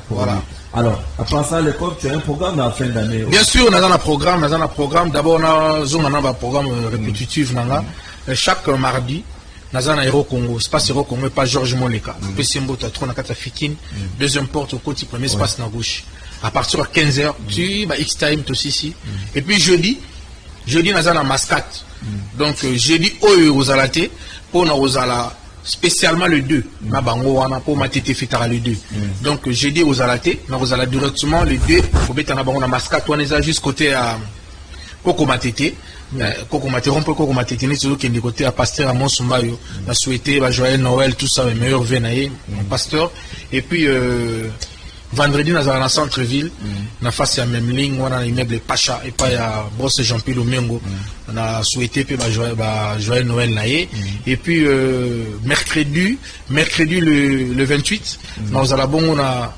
[SPEAKER 3] voilà
[SPEAKER 2] alors après ça l'école tu as un programme à la fin d'année
[SPEAKER 3] bien sûr on a un programme d'abord on a zone un programme répétitif nanga chaque mardi Nazana Hero Congo, espace Hero Congo, pas Georges Moleka. Pessembo Tatro na kata Fikine, deuxième porte au côté premier espace na gauche. À partir de 15h, tu vas X-Time aussi. Et puis jeudi Nazana Mascate. Donc jeudi Ozalate, pour na Ozala spécialement le 2. Na bango wana pour matete fitara le 2. Donc jeudi Ozalate, na Ozala directement le 2, faut mettre na bango na Mascate, on est juste côté à Koko Matete. Koko Matete, on peut Koko Matete, n'est-ce qui est côté à Pasteur à Monsumbayo. On a souhaité joyeux Noël, tout ça, le meilleur venaïe, mon pasteur. Et puis vendredi, nous avons dans centre-ville, on face à même ligne, on a l'immeuble Pacha, et pas à Brosse Jean-Pierre Omengo. On a souhaité joyeux Noël naïe. Et puis mercredi le 28, nous allons à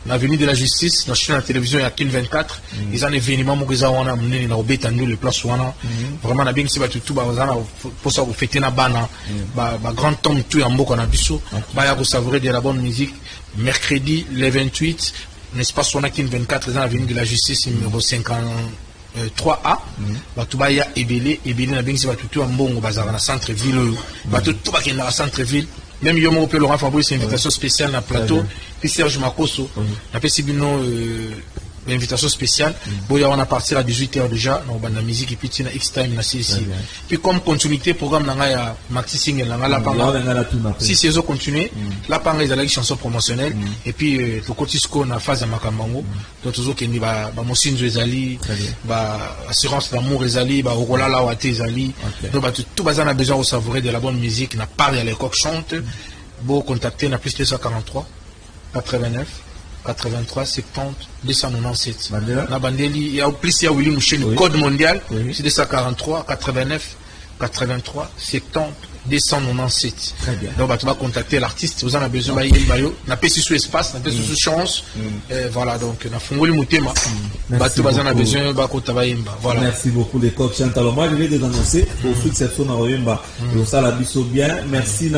[SPEAKER 3] l'avenue de la justice, dans la télévision, il y a qu'il 24. Ils ont un événement qui ont amené dans le place vraiment, on a bien que c'est tout pour ça, vous fêtez une bana, grand tome tout en beau qu'on a bissou, vous savourer de la bonne musique. Mercredi, le 28, n'est-ce pas, on a qu'il 24, dans l'avenue de la justice, numéro 53A, tout y a Ebélé, n'a bien que c'est tout en bon, dans le centre-ville, tout dans le centre-ville. Même Yomo peut Laurent Fabrice, une invitation spéciale dans le plateau. Puis Serge Makoso, on a fait une invitation spéciale. Bon, on a parti à 18h déjà, dans la musique, et puis il y a X-Time, ici. Puis comme continuité, programme, il y a Maxi Single, si c'est ça continuer, là, par exemple, il y a une chanson promotionnelle, et puis le Cotisco, on a phase à Makambango, donc toujours qu'il y a Moussin Zali, assurance d'amour Zali, Orola Lawate Zali, donc tout le monde a besoin de savourer de la bonne musique, n'a pas les coqs chantent, bon, contacter, n'a plus de 243, 89, 83, 70, 297. La bandeli, il y a plus, il y a Willy Mouché, le code mondial, c'est 243, 89, 83, 70, 297.
[SPEAKER 2] Très bien.
[SPEAKER 3] Donc, tu vas contacter l'artiste, vous en avez besoin, on a pas sous espace, on a pas sous chance, voilà, donc, on a fondé le moutema, tu vas en avoir besoin, voilà.
[SPEAKER 2] Merci beaucoup, les coqs chantent. Alors, moi, je vais vous annoncer, au fruit de cette zone à Royemba, et au Salabiso bien, merci,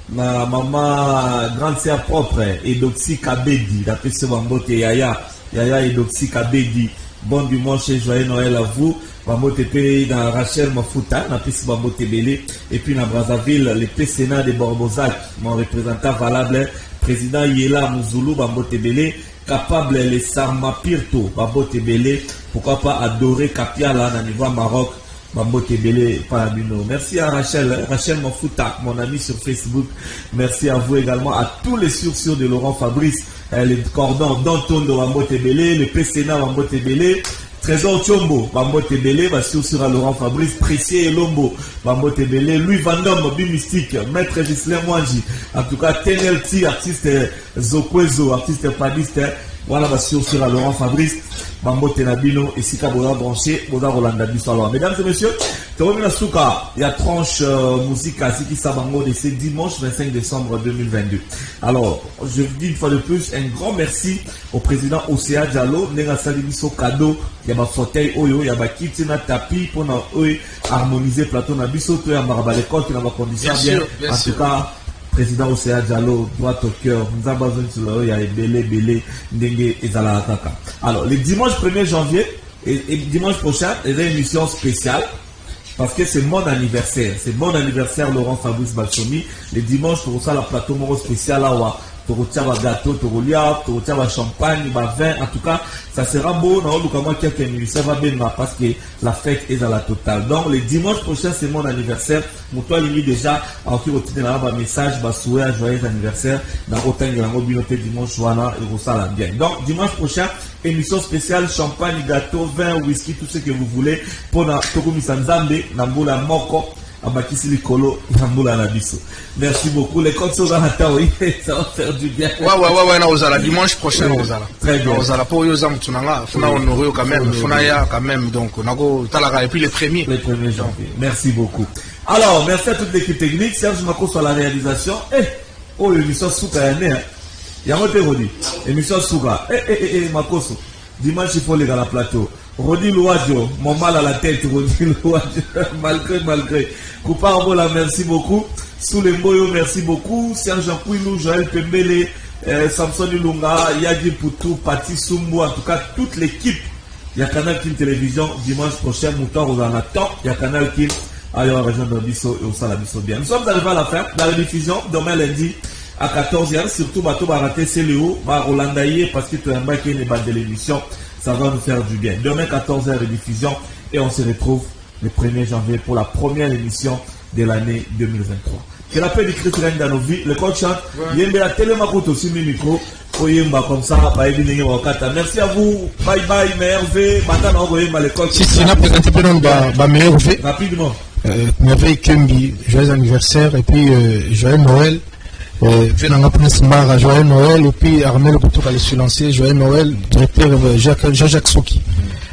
[SPEAKER 2] ma maman grande sœur propre Edoxy Kabedi la pese Wambote Yaya Edoxy Kabedi bon dimanche et joyeux Noël à vous. Bamotepe dans Rachel Mafuta, na pisi Bamotebele, et puis dans Brazzaville, le PCNA de Borbozac, mon représentant valable, président Yela Mouzoulou, Bamotebele, capable les Sarma Pirto, Bamotebele, pourquoi pas adorer Kapiala dans le niveau Maroc, Bamotebele, Parabino. Merci à Rachel Mafuta, mon ami sur Facebook. Merci à vous également, à tous les sursurs de Laurent Fabrice, les cordons d'Anton de Bamotebele, le PCNA Bamotebele, Trésor Chombo, Bamotebele, sur Laurent Fabrice, Précieux et Lombo, Bamotebele, Louis Vandom, Bimistique, Maître Gislain Mwanji, en tout cas, TNLT, artiste Zokwezo, artiste padiste, voilà, sur Laurent Fabrice, Bambotenabino, et Sika Boda branché, Boda Rolanda Bissalo. Mesdames et messieurs, Toromina Souka, il y a tranche musique à Siki Sabango de ce dimanche 25 décembre 2022. Alors, je vous dis une fois de plus, un grand merci au président Océa Diallo, Nenga Salimiso cadeau, il y a un fauteuil Oyo, il y a un kit, un tapis pour harmoniser plateau Nabiso, tout est en barabalekot, il y a des conditions bien. En tout cas, président Océa Diallo, droit au cœur, nous avons besoin de cela, il y a Belé, Ndengue et Zalaataka. Alors, le dimanche 1er janvier, et dimanche prochain, il y a une émission spéciale, parce que c'est mon anniversaire. C'est mon anniversaire, Laurent Fabrice Balsomi. Le dimanche, pour ça, la plateau moro spécial, là, tu retiens un gâteau, tu retiens un champagne, un vin. En tout cas, ça sera beau. Ça va bien parce que la fête est à la totale. Donc, le dimanche prochain, c'est mon anniversaire. Pour toi, il y a déjà un message, un joyeux anniversaire. Dans autant de la mobilité dimanche, bien. Donc, dimanche prochain, émission spéciale, champagne, gâteau, vin, whisky, tout ce que vous voulez. Pour Tokomi Sanzambe, Namboula Moko. Merci beaucoup. Les codes sont dans la taille, ça va faire du bien.
[SPEAKER 3] Ouais, on a dimanche prochain, on a.
[SPEAKER 2] Très bien.
[SPEAKER 3] On a pour Yozam Tunanga, on a honoré quand même, on a quand même, donc on a Talaga et puis les premiers.
[SPEAKER 2] Les premiers janvier. Merci beaucoup. Alors, merci à toute l'équipe technique. Serge Mako sur la réalisation. Oh, l'émission Souka est née. Il y a un autre Rodi. Émission Souka. Makoso. Dimanche, il faut aller dans la plateau. Rodi Louadjo, mon mal à la tête, Rodi Louadjo, malgré. Couparbola, merci beaucoup. Soulemboyo, merci beaucoup. Serge Kouilou, Joël Pembele, Samson Ilunga, Yadi Poutou, Pati Sumbu, en tout cas, toute l'équipe. Il y a Canal Kim Télévision, dimanche prochain, Mouton, on en attend. Il y a Canal Kim, ailleurs, région de Bisso et au Salabisso bien. Nous sommes arrivés à la fin, la rediffusion, demain lundi, à 14h, surtout, Bato Baraté, c'est Léo, Rolandaïe, parce que tu as un bac qui est de l'émission. Ça va nous faire du bien. Demain, 14h de diffusion et on se retrouve le 1er janvier pour la première émission de l'année 2023. Que la paix du Christ règne dans nos vies. Le coach chante. Yembe la télémacoute aussi, mes micros. Oyemba comme ça. Merci à vous. Bye bye, Mervé. Maintenant, on va le coach.
[SPEAKER 4] Si tu n'as présenté pas dans Mervé.
[SPEAKER 2] Rapidement.
[SPEAKER 4] Mervé Kembi, joyeux anniversaire et puis joyeux Noël. Venanga Prince Mara, joyeux Noël, et puis Armel Couture va le silencier, joyeux Noël, directeur Jean-Jacques Soki,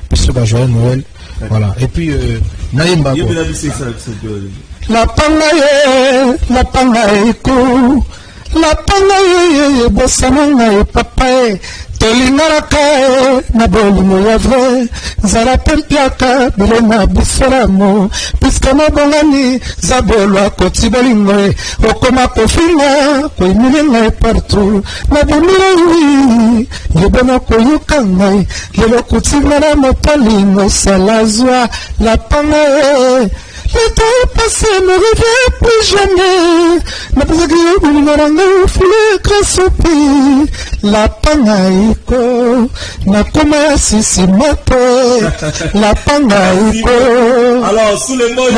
[SPEAKER 4] puis ce joyeux Noël, voilà, et puis Naïmba. La pangaye, la pangaye, bossananga, papa, tolingaraka na bolimo ya vrai zala tempiaka bilena bisolamo puisque mabongani zabolwa koti bolingo okoma kofinga koimilinga partout na bomilai yebona koyoka ngai lelo kotinga na mopalingo salazwa la pangaye. Le temps passé ne revient plus jamais. Na pasaki yo bulingaranga ufule krasopi. La pangaiko na koma sisi moto. La pangaiko.
[SPEAKER 2] Alors sous les mots